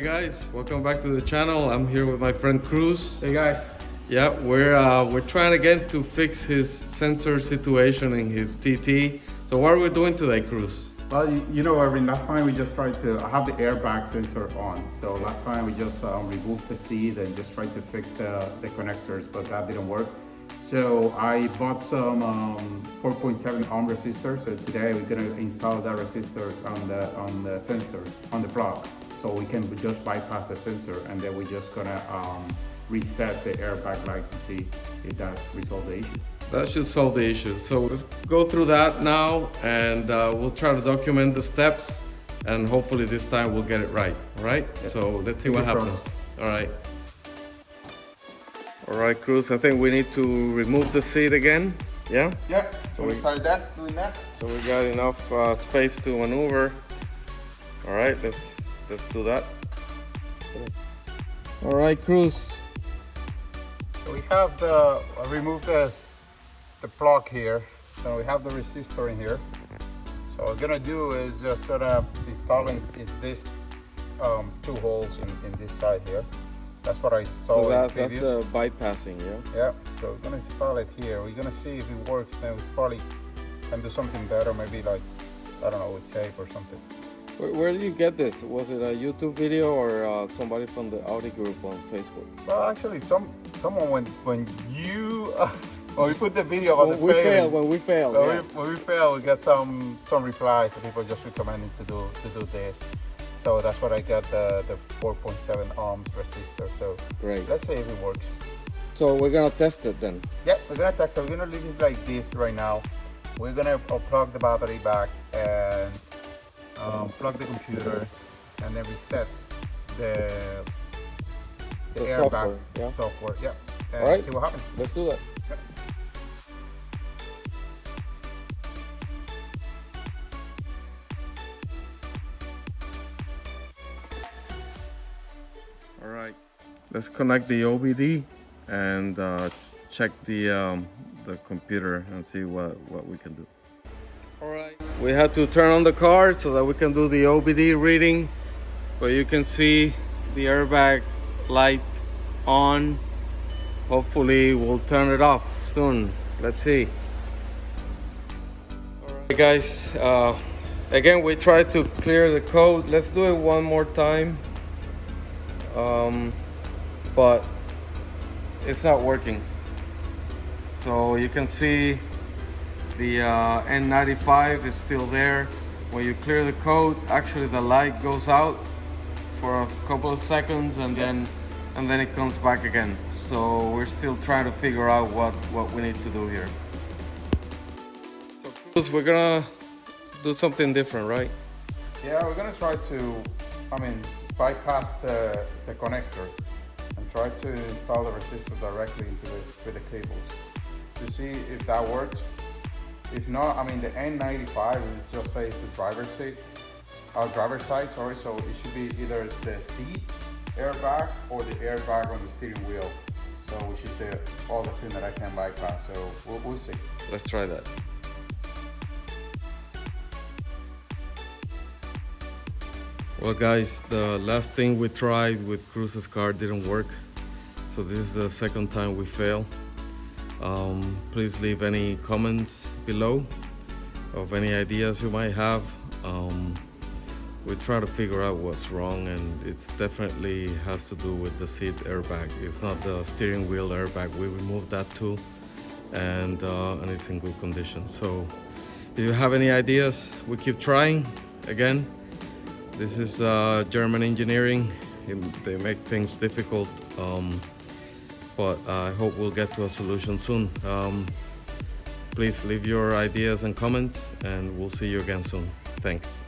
guys, welcome back to the channel. I'm here with my friend Cruz. Hey guys. Yeah, we're trying again to fix his sensor situation in his TT. So what are we doing today, Cruz? Well, you know, Irvin, last time we just tried to, I have the airbag sensor on. So last time we just removed the seat and just tried to fix the connectors, but that didn't work. So I bought some 4.7 ohm resistor. So today we're gonna install that resistor on the sensor, on the plug. So we can just bypass the sensor, and then we're just gonna reset the airbag light to see if that's resolved the issue. That should solve the issue. So let's go through that now, and we'll try to document the steps, and hopefully this time we'll get it right. All right? Yep. So let's see what happens. All right. All right, Cruz, I think we need to remove the seat again. Yeah? Yeah, so we started doing that. So we got enough space to maneuver. All right, let's do that. All right, Cruz. So we have removed the plug here. So we have the resistor in here. So what we're gonna do is just sort of installing these two holes in this side here. That's what I saw. So that's the bypassing, yeah? Yeah, so we're gonna install it here. We're gonna see if it works. Then we probably can do something better, maybe like, I don't know, with tape or something. Where did you get this? Was it a YouTube video or somebody from the Audi group on Facebook? Well, actually, someone when you when we put the video about when we failed. When we failed, we got some replies of people just recommending to do this. So that's what I got, the 4.7 ohms resistor. So great. Let's see if it works. So we're gonna test it then. Yeah, we're gonna test it. We're gonna leave it like this right now. We're gonna plug the battery back and plug the computer, and then reset the airbag software. Yeah. And all right. See what happens. Let's do that. Yep. All right. Let's connect the OBD and check the computer and see what we can do. All right. We had to turn on the car so that we can do the OBD reading, but you can see the airbag light on. Hopefully we'll turn it off soon. Let's see. All right, guys. Again, we tried to clear the code. Let's do it one more time. But it's not working. So you can see the N95 is still there. When you clear the code, actually the light goes out for a couple of seconds, and then it comes back again. So we're still trying to figure out what we need to do here. So Cruz, we're gonna do something different, right? Yeah, we're gonna try to, bypass the connector and try to install the resistor directly with the cables to see if that works. If not, the N95 is just says the driver's side, sorry. So it should be either the seat airbag or the airbag on the steering wheel. So which is the other thing that I can bypass. So we'll see. Let's try that. Well, guys, the last thing we tried with Cruz's car didn't work. So this is the second time we fail. Please leave any comments below of any ideas you might have. We try to figure out what's wrong, and it's definitely has to do with the seat airbag. It's not the steering wheel airbag. We removed that too, and it's in good condition. So if you have any ideas, we keep trying. Again, this is German engineering. They make things difficult. But I hope we'll get to a solution soon. Please leave your ideas and comments, and we'll see you again soon. Thanks.